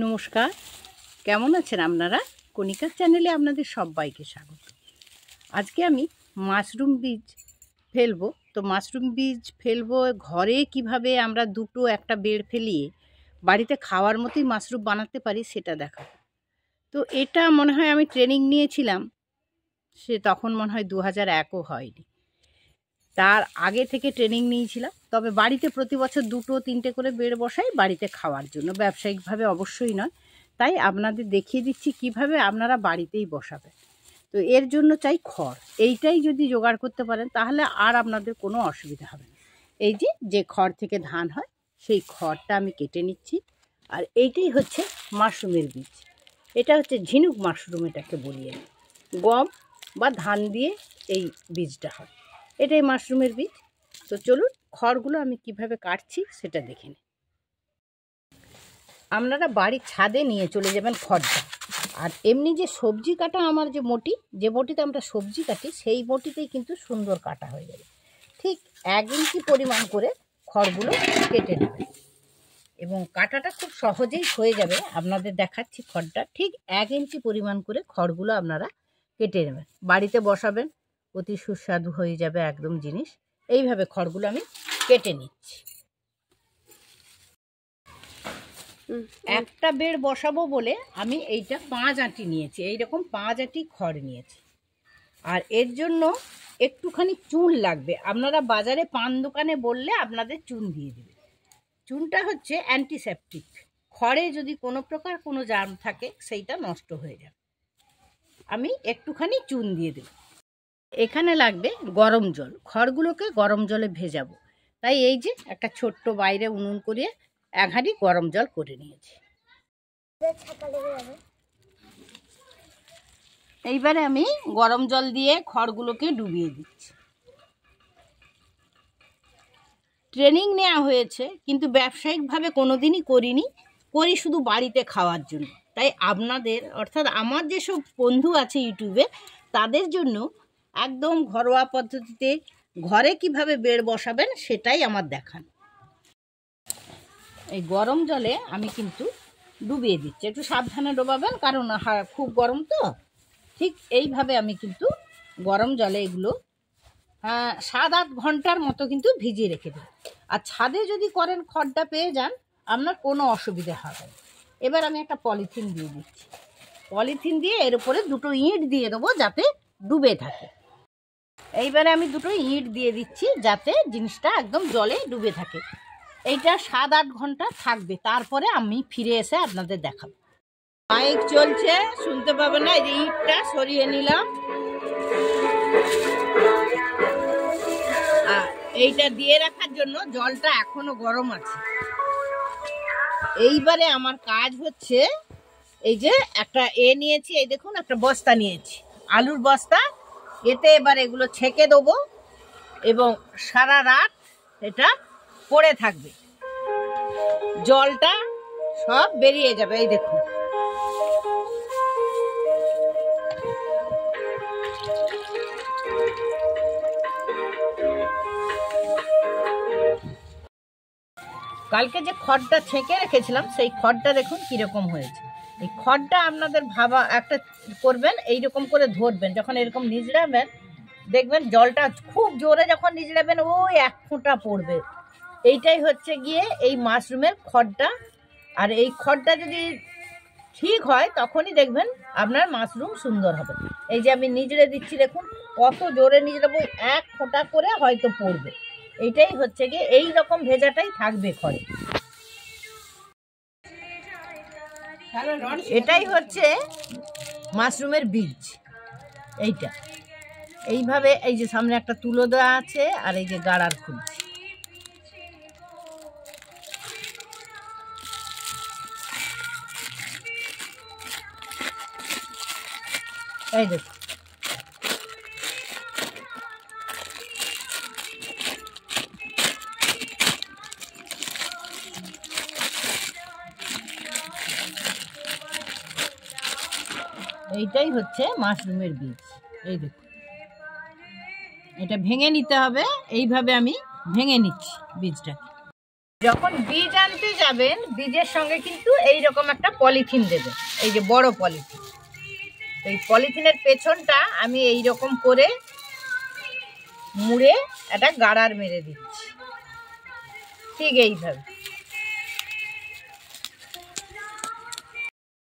নমস্কার, কেমন আছেন আপনারা? কণিকার চ্যানেলে আপনাদের সবাইকে স্বাগত। আজকে আমি মাশরুম বীজ ফেলবো। তো মাশরুম বীজ ফেলবো ঘরে কিভাবে আমরা দুটো একটা বেড় ফেলিয়ে বাড়িতে খাওয়ার মতোই মাশরুম বানাতে পারি সেটা দেখাবো। তো এটা মনে হয় আমি ট্রেনিং নিয়েছিলাম, সে তখন মনে হয় 2001ও হয়নি, তার আগে থেকে ট্রেনিং নিয়েছিলাম। তবে বাড়িতে প্রতি বছর দুটো তিনটে করে বেড় বসাই বাড়িতে খাওয়ার জন্য, ব্যবসায়িকভাবে অবশ্যই নয়। তাই আপনাদের দেখিয়ে দিচ্ছি কিভাবে আপনারা বাড়িতেই বসাবেন। তো এর জন্য চাই খড়। এইটাই যদি জোগাড় করতে পারেন তাহলে আর আপনাদের কোনো অসুবিধা হবে না। এই যে খড় থেকে ধান হয় সেই খড়টা আমি কেটে নিচ্ছি। আর এইটাই হচ্ছে মাশরুমের বীজ। এটা হচ্ছে ঝিনুক মাশরুম, এটাকে বলিয়ে গম বা ধান দিয়ে এই বীজটা হয়। এটাই মাশরুমের বীজ। তো চলুন খড়গুলো আমি কিভাবে কাটছি সেটা দেখে নিন। আপনারা বাড়ির ছাদে নিয়ে চলে যাবেন খড়টা। আর এমনি যে সবজি কাটা আমার যে বটিতে আমরা সবজি কাটি সেই বটিতেই কিন্তু সুন্দর কাটা হয়ে যাবে। ঠিক 1 ইঞ্চি পরিমাণ করে খড়গুলো কেটে নেবেন এবং কাটাটা খুব সহজেই হয়ে যাবে। আপনাদের দেখাচ্ছি খড়টা ঠিক 1 ইঞ্চি পরিমাণ করে খড়গুলো আপনারা কেটে নেবেন, বাড়িতে বসাবেন, অতি সুস্বাদু হয়ে যাবে একদম জিনিস। এইভাবে খড়গুলো আমি কেটে নিচ্ছি। একটা বেড় বসাবো বলে আমি এইটা 5 আঁটি নিয়েছি, এইরকম 5 আঁটি খড় নিয়েছি। আর এর জন্য একটুখানি চুন লাগবে। আপনারা বাজারে পান দোকানে বললে আপনাদের চুন দিয়ে দেবে। চুনটা হচ্ছে অ্যান্টিসেপটিক। খড়ে যদি কোনো প্রকার কোনো জার্ম থাকে সেইটা নষ্ট হয়ে যাবে। আমি একটুখানি চুন দিয়ে দেব। এখানে লাগবে গরম জল। খড়গুলোকে গরম জলে ভেজাবো, তাই এই যে একটা ছোট্ট বাইরে উনুন করিয়ে 1 হাঁড়ি গরম জল করে নিয়েছি। এইবারে আমি গরম জল দিয়ে খড়গুলোকে ডুবিয়ে দিচ্ছি। ট্রেনিং নেওয়া হয়েছে কিন্তু ব্যবসায়িকভাবে কোনোদিনই করি শুধু বাড়িতে খাওয়ার জন্য। তাই আপনাদের অর্থাৎ আমার যেসব বন্ধু আছে ইউটিউবে তাদের জন্য একদম ঘরোয়া পদ্ধতিতে ঘরে কিভাবে বেড় বসাবেন সেটাই আমার দেখান। এই গরম জলে আমি কিন্তু ডুবিয়ে দিচ্ছি। একটু সাবধানে ডোবাবেন, কারণ খুব গরম তো। ঠিক এইভাবে আমি কিন্তু গরম জলে এগুলো 7-8 ঘন্টার মতো কিন্তু ভিজিয়ে রেখে দেব। আর ছাদে যদি করেন খড়টা পেয়ে যান, আপনার কোনো অসুবিধা হবে না। এবার আমি একটা পলিথিন দিয়ে দিচ্ছি। পলিথিন দিয়ে এর উপরে 2টো ইঁট দিয়ে দেবো যাতে ডুবে থাকে। এইবারে আমি 2টো ইঁট দিয়ে দিচ্ছি যাতে জিনিসটা একদম জলে ডুবে থাকে। এইটা 7-8 ঘন্টা থাকবে, তারপরে আমি ফিরে এসে আপনাদের দেখাবো। মাইক চলছে, শুনতে পাবেন না। এই যে ইঁটটা সরিয়ে নিলাম, এইটা দিয়ে রাখার জন্য জলটা এখনো গরম আছে। এইবারে আমার কাজ হচ্ছে এই যে একটা নিয়েছি, এই দেখুন একটা বস্তা নিয়েছি, আলুর বস্তা। এতে এবার এগুলো ছেঁকে দেবো এবং সারা রাত এটা পড়ে থাকবে, জলটা সব বেরিয়ে যাবে। এই দেখুন কালকে যে খড়টা ছেঁকে রেখেছিলাম সেই খড়টা দেখুন কিরকম হয়েছে। এই খড়টা আপনাদের ভাবা একটা করবেন, এইরকম করে ধরবেন, যখন এরকম নিজড়াবেন দেখবেন জলটা খুব জোরে যখন নিজড়াবেন ওই 1 ফোঁটা পড়বে। এইটাই হচ্ছে গিয়ে এই মাশরুমের খড়টা। আর এই খড়টা যদি ঠিক হয় তখনই দেখবেন আপনার মাশরুম সুন্দর হবে। এই যে আমি নিজড়ে দিচ্ছি, দেখুন কত জোরে নিজড়াবো, 1 ফোঁটা করে হয়তো পড়বে। এইটাই হচ্ছে গিয়ে এই রকম ভেজাটাই থাকবে খড়ে। এটাই হচ্ছে মাশরুমের বীজ। এইটা এইভাবে এই যে সামনে একটা তুলো দেওয়া আছে আর এই যে গাড়ার খুলছে। এই দেখুন এইটাই হচ্ছে মাশরুমের বীজ। এই দেখুন এটা ভেঙে নিতে হবে। এইভাবে আমি ভেঙে নিচ্ছি বীজটাকে। যখন বীজ আনতে যাবেন বীজের সঙ্গে কিন্তু এই রকম একটা পলিথিন দেবে, এই যে বড় পলিথিন। এই পলিথিনের পেছনটা আমি এই রকম করে মুড়ে একটা গাড়ার মেরে দিচ্ছি, ঠিক এইভাবে।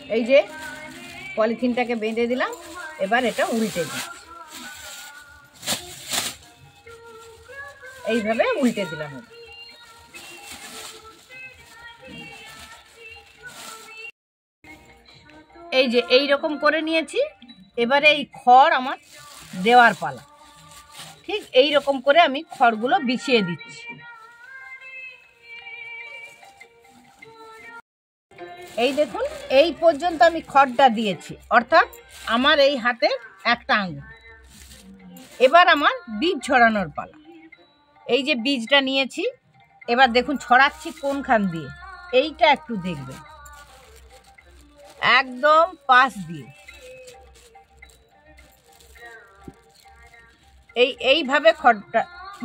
এই যে পলিথিনটাকে বেঁধে দিলাম, এবার এটা উল্টে দিই, এইভাবে উল্টে দিলাম। এই যে এই রকম করে নিয়েছি, এবারে এই খড় আমার দেওয়ার পালা। ঠিক এই রকম করে আমি খড়গুলো বিছিয়ে দিচ্ছি। এই দেখুন, এই পর্যন্ত আমি খড়টা দিয়েছি, অর্থাৎ আমার এই হাতে একটা আঙুল। এবার আমার বীজ ছড়ানোর পালা। এই যে বীজটা নিয়েছি, এবার দেখুন ছড়াচ্ছি কোনখান দিয়ে, এইটা একটু দেখবেন, একদম পাশ দিয়ে। এইভাবে খড়টা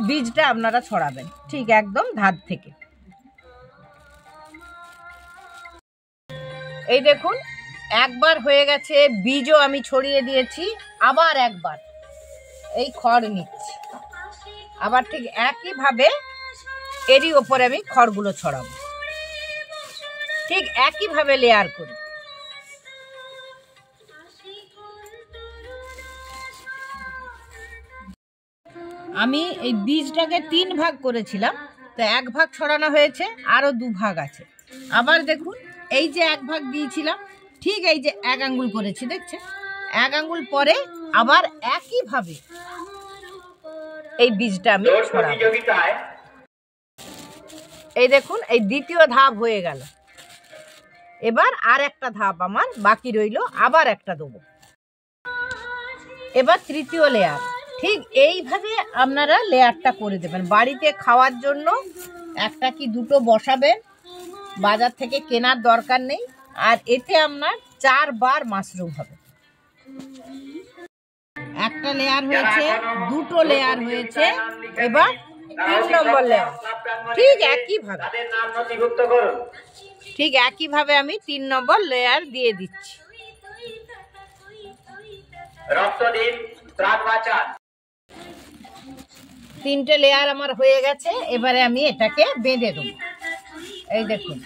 বীজটা আপনারা ছড়াবেন, ঠিক একদম ধার থেকে। এই দেখুন একবার হয়ে গেছে, বীজও আমি ছড়িয়ে দিয়েছি। আবার একবার এই খড় নিচ্ছি, আবার ঠিক একইভাবে এরই ওপরে আমি খড়গুলো ছড়াবো, ঠিক একইভাবে লেয়ার করি। আমি এই বীজটাকে 3 ভাগ করেছিলাম, তো 1 ভাগ ছড়ানো হয়েছে, আরও 2 ভাগ আছে। আবার দেখুন এই যে 1 ভাগ দিয়েছিলাম, ঠিক এই যে 1 আঙ্গুল করেছি, দেখছেন 1 আঙ্গুল পরে আবার একইভাবে এই বীজটা আমি ছড়াবো। এই দেখুন এই দ্বিতীয় ধাপ হয়ে গেল। এবার আর একটা ধাপ আমার বাকি রইল, আবার একটা দেবো। এবার তৃতীয় লেয়ার, ঠিক এইভাবে আপনারা লেয়ারটা করে দেবেন। বাড়িতে খাওয়ার জন্য একটা কি দুটো বসাবেন, বাজার থেকে কেনার দরকার নেই। আর এতে আপনার 4 বার মাশরুম হবে। একটা লেয়ার হয়েছে, দুটো লেয়ার হয়েছে, এবার 3 নম্বর লেয়ার। ঠিক একইভাবে আমি 3 নম্বর লেয়ার দিয়ে দিচ্ছি। তিনটে লেয়ার আমার হয়ে গেছে, এবারে আমি এটাকে বেঁধে দেবো। এই দেখুন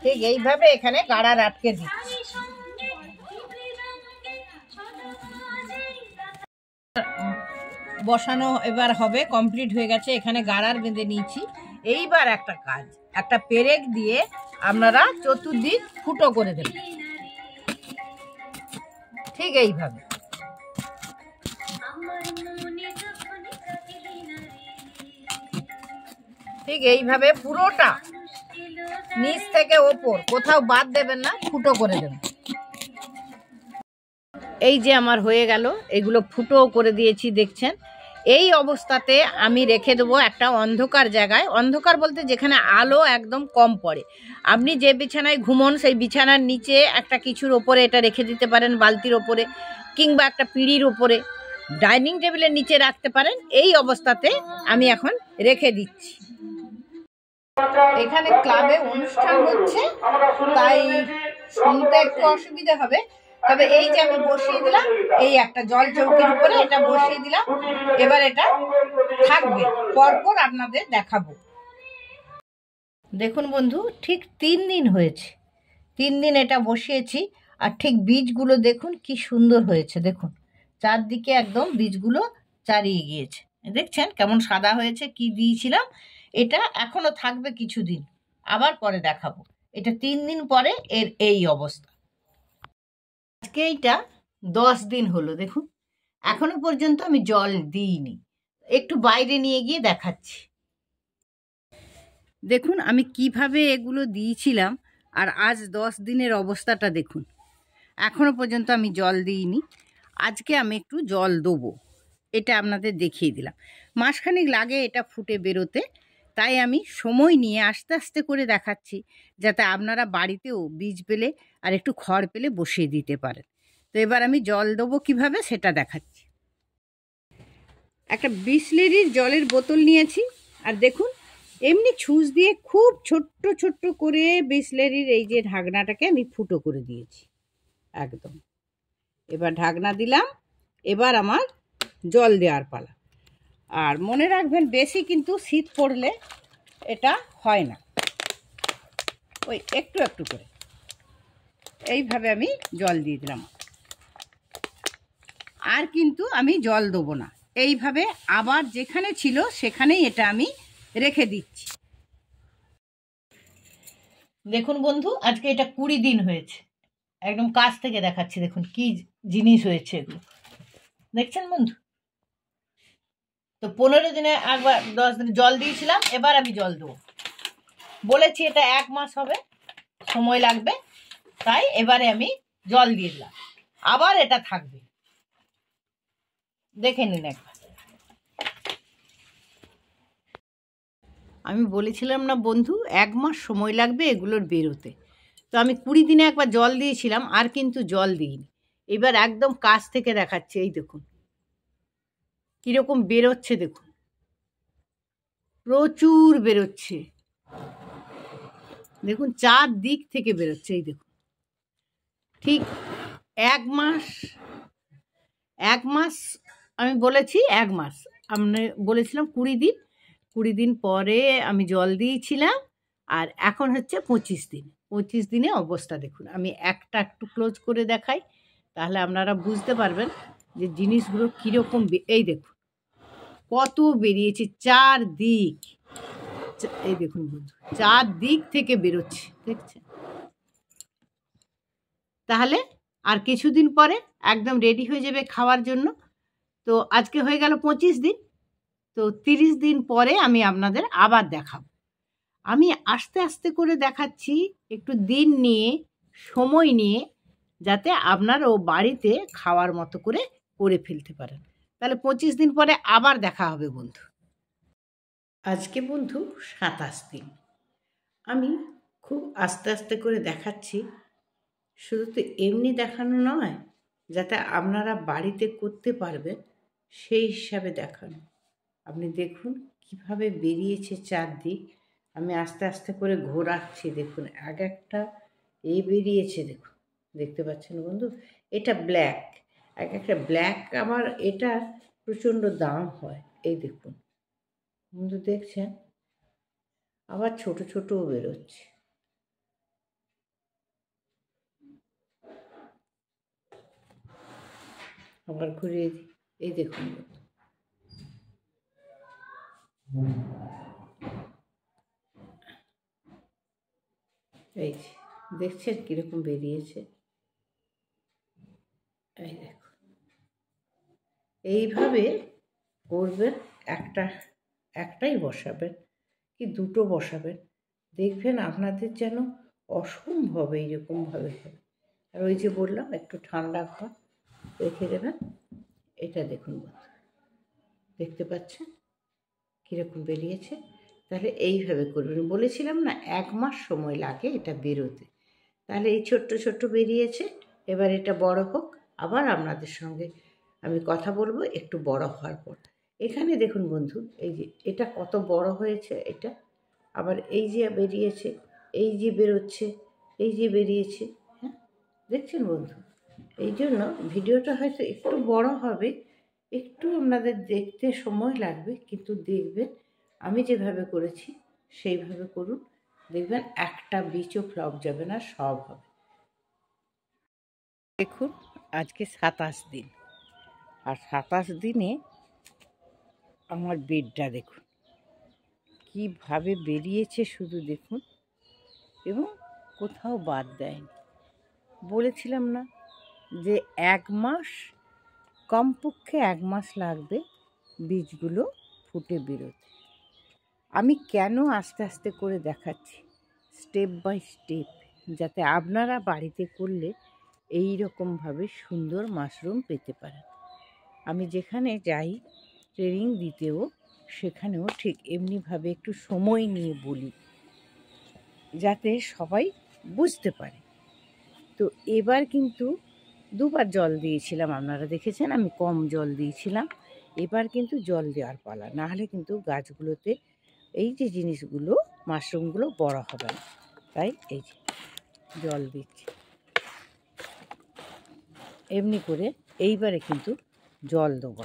ঠিক এইভাবে এখানে গাড়ার আটকে দিচ্ছি। বসানো এবার হবে, কমপ্লিট হয়ে গেছে। এখানে গাড়ার বেঁধে নিয়েছি। এইবার একটা কাজ, একটা পেরেক দিয়ে আপনারা চতুর্দিক ফুটো করে দেবেন, ঠিক এইভাবে। ঠিক এইভাবে পুরোটা নিচ থেকে ওপর কোথাও বাদ দেবেন না, ফুটো করে দেবেন। এই যে আমার হয়ে গেল, এগুলো ফুটো করে দিয়েছি, দেখছেন। এই অবস্থাতে আমি রেখে দেবো একটা অন্ধকার জায়গায়। অন্ধকার বলতে যেখানে আলো একদম কম পড়ে। আপনি যে বিছানায় ঘুমন সেই বিছানার নিচে একটা কিছুর ওপরে এটা রেখে দিতে পারেন, বালতির ওপরে কিংবা একটা পিঁড়ির ওপরে, ডাইনিং টেবিলের নিচে রাখতে পারেন। এই অবস্থাতে আমি এখন রেখে দিচ্ছি। এখানে ক্লাবে অনুষ্ঠান হচ্ছে, তাই শুনতে একটু অসুবিধা হবে, তবে এই যে আমি বসিয়ে দিলাম, এই একটা জল চৌকির উপরে এটা বসিয়ে দিলাম। এবার এটা থাকবে, পরপর আপনাদের দেখাবো। দেখুন বন্ধু, ঠিক 3 দিন হয়েছে, 3 দিন এটা বসিয়েছি। আর ঠিক বীজগুলো দেখুন কি সুন্দর হয়েছে। দেখুন চারদিকে একদম বীজগুলো চারিয়ে গিয়েছে, দেখছেন কেমন সাদা হয়েছে। কি দিয়েছিলাম, এটা এখনো থাকবে কিছুদিন, আবার পরে দেখাবো। এটা 3 দিন পরে এর এই অবস্থা। আজকে এইটা 10 দিন হলো, দেখুন এখনো পর্যন্ত আমি জল দিইনি। একটু বাইরে নিয়ে গিয়ে দেখাচ্ছি। দেখুন আমি কিভাবে এগুলো দিয়েছিলাম, আর আজ 10 দিনের অবস্থাটা দেখুন। এখনো পর্যন্ত আমি জল দিইনি। আজকে আমি একটু জল দেবো, এটা আপনাদের দেখিয়ে দিলাম। মাসখানেক লাগে এটা ফুটে বেরোতে, তাই আমি সময় নিয়ে আস্তে আস্তে করে দেখাচ্ছি, যাতে আপনারা বাড়িতেও বীজ পেলে আর একটু খড় পেলে বসিয়ে দিতে পারেন। তো এবার আমি জল দেবো কিভাবে সেটা দেখাচ্ছি। একটা বিসলেরির জলের বোতল নিয়েছি, আর দেখুন এমনি ছুঁচ দিয়ে খুব ছোট্ট ছোট্ট করে বিসলেরির এই যে ঢাকনাটাকে আমি ফুটো করে দিয়েছি একদম। এবার ঢাকনা দিলাম, এবার আমার জল দেওয়ার পালা। আর মনে রাখবেন বেশি কিন্তু শীত পড়লে এটা হয় না, ওই একটু একটু করে এইভাবে আমি জল দিয়ে দিলাম। আর কিন্তু আমি জল দেবো না, এইভাবে আবার যেখানে ছিল সেখানেই এটা আমি রেখে দিচ্ছি। দেখুন বন্ধু, আজকে এটা 20 দিন হয়েছে, একদম কাছ থেকে দেখাচ্ছি। দেখুন কি জিনিস হয়েছে এগুলো, দেখছেন বন্ধু? তো 15 দিনে একবার 10 দিন জল দিয়েছিলাম, এবার আমি জল দেবো। বলেছি এটা 1 মাস হবে, সময় লাগবে, তাই এবারে আমি জল দিয়ে দিলাম। আবার এটা থাকবে, দেখে নিন একবার। আমি বলেছিলাম না বন্ধু 1 মাস সময় লাগবে এগুলোর বেরোতে। তো আমি 20 দিনে একবার জল দিয়েছিলাম, আর কিন্তু জল দিইনি। এবার একদম কাছ থেকে দেখাচ্ছে, এই দেখুন কীরকম বেরোচ্ছে, দেখুন প্রচুর বেরোচ্ছে, দেখুন 4 দিক থেকে বেরোচ্ছে, এই দেখুন। ঠিক 1 মাস, 1 মাস আমি বলেছি, 1 মাস আমি বলেছিলাম 20 দিন। 20 দিন পরে আমি জল দিয়েছিলাম, আর এখন হচ্ছে 25 দিন। 25 দিনে অবস্থা দেখুন। আমি একটা একটু ক্লোজ করে দেখাই, তাহলে আপনারা বুঝতে পারবেন যে জিনিসগুলো কীরকম। এই দেখুন কত বেরিয়েছে, 4 দিক, এই দেখুন বন্ধু 4 দিক থেকে বেরোচ্ছে, দেখছেন? তাহলে আর কিছুদিন পরে একদম রেডি হয়ে যাবে খাওয়ার জন্য। তো আজকে হয়ে গেল 25 দিন, তো 30 দিন পরে আমি আপনাদের আবার দেখাবো। আমি আস্তে আস্তে করে দেখাচ্ছি, একটু দিন নিয়ে, সময় নিয়ে, যাতে আপনারাও বাড়িতে খাওয়ার মতো করে করে ফেলতে পারেন। তাহলে 25 দিন পরে আবার দেখা হবে বন্ধু। আজকে বন্ধু 27 দিন। আমি খুব আস্তে আস্তে করে দেখাচ্ছি, শুধু তো এমনি দেখানো নয়, যাতে আপনারা বাড়িতে করতে পারবেন সেই হিসাবে দেখানো। আপনি দেখুন কিভাবে বেরিয়েছে 4 দিক। আমি আস্তে আস্তে করে ঘোরাচ্ছি, দেখুন এক একটা এই বেরিয়েছে, দেখুন দেখতে পাচ্ছেন বন্ধু? এটা ব্ল্যাক, এক একটা ব্ল্যাক আমার এটা প্রচণ্ড দাম হয়। এই দেখুন বন্ধু, দেখছেন? আবার ছোট ছোটও বেরোচ্ছে। আবার ঘুরিয়ে দিই, এই দেখুন বন্ধু, এই যে দেখছেন কীরকম বেরিয়েছে। এই দেখুন এইভাবে করবেন। একটাই বসাবেন কি দুটো বসাবেন, দেখবেন আপনাদের যেন অসম্ভব এইরকমভাবে হবে। আর ওই যে বললাম একটু ঠান্ডা ঘর রেখে দেবেন। এটা দেখুন বন্ধু, দেখতে পাচ্ছেন কীরকম বেরিয়েছে? তাহলে এইভাবে করবেন। বলেছিলাম না 1 মাস সময় লাগে এটা বেরোতে। তাহলে এই ছোট্ট ছোট্ট বেরিয়েছে, এবার এটা বড় হোক, আবার আপনাদের সঙ্গে আমি কথা বলবো একটু বড় হওয়ার পর। এখানে দেখুন বন্ধু, এই যে এটা কত বড় হয়েছে, এটা আবার এই যে বেরিয়েছে, এই যে বেরোচ্ছে, এই যে বেরিয়েছে, হ্যাঁ দেখছেন বন্ধু? এই জন্য ভিডিওটা হয়তো একটু বড় হবে, একটু আপনাদের দেখতে সময় লাগবে, কিন্তু দেখবেন আমি যেভাবে করেছি সেইভাবে করুন, দেখবেন একটা বীজও ফ্লপ যাবে না, সব হবে। দেখুন আজকে 27 দিন, আর 27 দিনে আমার বেডটা দেখুন কীভাবে বেরিয়েছে, শুধু দেখুন, এবং কোথাও বাদ দেয়নি। বলেছিলাম না যে 1 মাস, কমপক্ষে 1 মাস লাগবে বীজগুলো ফুটে বেরোতে। আমি কেন আস্তে আস্তে করে দেখাচ্ছি, স্টেপ বাই স্টেপ, যাতে আপনারা বাড়িতে করলে এই রকমভাবে সুন্দর মাশরুম পেতে পারেন। আমি যেখানে যাই ট্রেনিং দিতেও, সেখানেও ঠিক এমনিভাবে একটু সময় নিয়ে বলি, যাতে সবাই বুঝতে পারে। তো এবার কিন্তু 2 বার জল দিয়েছিলাম, আপনারা দেখেছেন আমি কম জল দিয়েছিলাম। এবার কিন্তু জল দেওয়ার পালা, নাহলে কিন্তু গাছগুলোতে এই যে জিনিসগুলো মাশরুমগুলো বড় হবে না, তাই এই যে জল দিচ্ছি এমনি করে। এইবারে কিন্তু জল দেবো,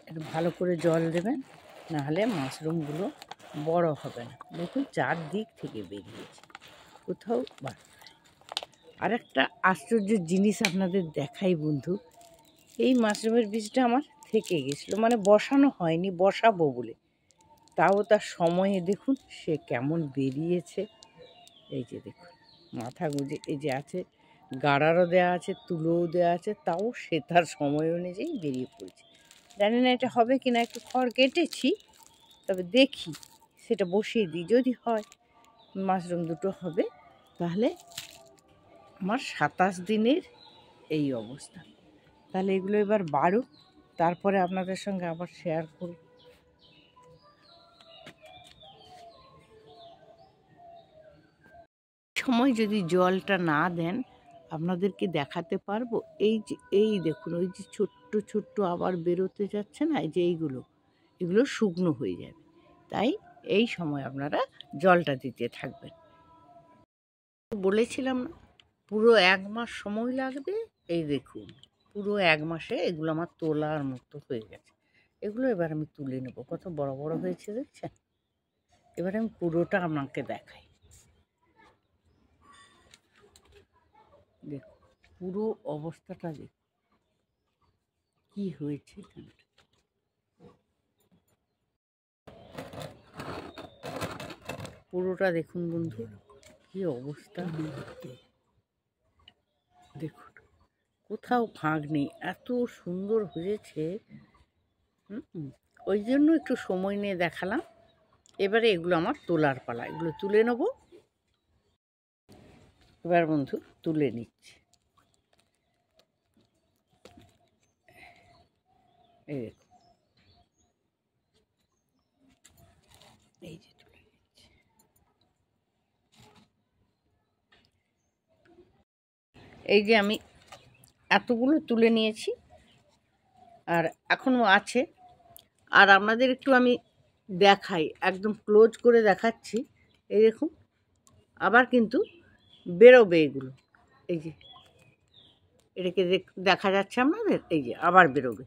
একটু ভালো করে জল দেবেন, নাহলে মাশরুমগুলো বড় হবে না। দেখুন চারদিক থেকে বেরিয়েছে, কোথাও বার। আর একটা আশ্চর্য জিনিস আপনাদের দেখাই বন্ধু, এই মাশরুমের বীজটা আমার থেকে গেছিলো, মানে বসানো হয়নি, বসাবো বলে, তাও তার সময়ে দেখুন সে কেমন বেরিয়েছে। এই যে দেখুন মাথা গুঁজে এই যে আছে, গাড়ারও দেওয়া আছে, তুলোও দেওয়া আছে, তাও সে তার সময় অনুযায়ী বেরিয়ে পড়েছে। জানি না এটা হবে কিনা, একটু খড় কেটেছি, তবে দেখি সেটা বসিয়ে দিই, যদি হয় মাশরুম দুটো হবে, তাহলে আমার 27 দিনের এই অবস্থা। তাহলে এগুলো এবার বাড়ুক, তারপরে আপনাদের সঙ্গে আবার শেয়ার করব। সময় যদি জলটা না দেন আপনাদেরকে দেখাতে পারবো। এই দেখুন ওই যে ছোট্ট ছোট্ট আবার বেরোতে যাচ্ছে না, এই যে এগুলো শুকনো হয়ে যাবে, তাই এই সময় আপনারা জলটা দিতে থাকবেন। বলেছিলাম না পুরো 1 মাস সময় লাগবে। এই দেখুন পুরো 1 মাসে এগুলো আমার তোলার মতো হয়ে গেছে। এগুলো এবার আমি তুলে নেব, কত বড় বড় হয়েছে দেখছেন। এবার আমি পুরোটা আপনাকে দেখাই, দেখুন পুরো অবস্থাটা দেখুন কি হয়েছে। পুরোটা দেখুন বন্ধু কি অবস্থা, দেখুন কোথাও ফাঁক নেই, এত সুন্দর হয়েছে। ওই জন্য একটু সময় নিয়ে দেখালাম। এবারে এগুলো আমার তোলার পালা, এগুলো তুলে নেব। এবার বন্ধু তুলে নিচ্ছি, এই দেখুন, এই যে তুলে নিচ্ছি। এই যে আমি এতগুলো তুলে নিয়েছি, আর এখনও আছে। আর আপনাদের একটু আমি দেখাই, একদম ক্লোজ করে দেখাচ্ছি। এই দেখুন আবার কিন্তু বেরোবে এগুলো, এই যে এটাকে দেখা যাচ্ছে আপনাদের, এই যে আবার বেরোবে।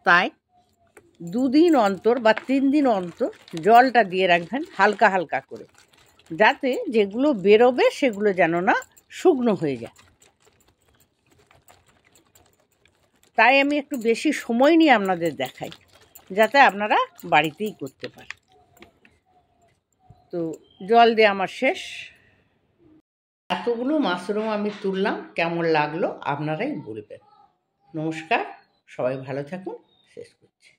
তাই 2 দিন অন্তর বা 3 দিন অন্তর জলটা দিয়ে রাখবেন হালকা হালকা করে, যাতে যেগুলো বেরোবে সেগুলো যেন না শুকনো হয়ে যায়। তাই আমি একটু বেশি সময় নিয়ে আপনাদের দেখাই, যাতে আপনারা বাড়িতেই করতে পারেন। তো জল দিয়ে আমার শেষ। এতগুলো মাশরুম আমি তুললাম, কেমন লাগলো আপনারাই বলবেন। নমস্কার, সবাই ভালো থাকুন, শেষ করছি।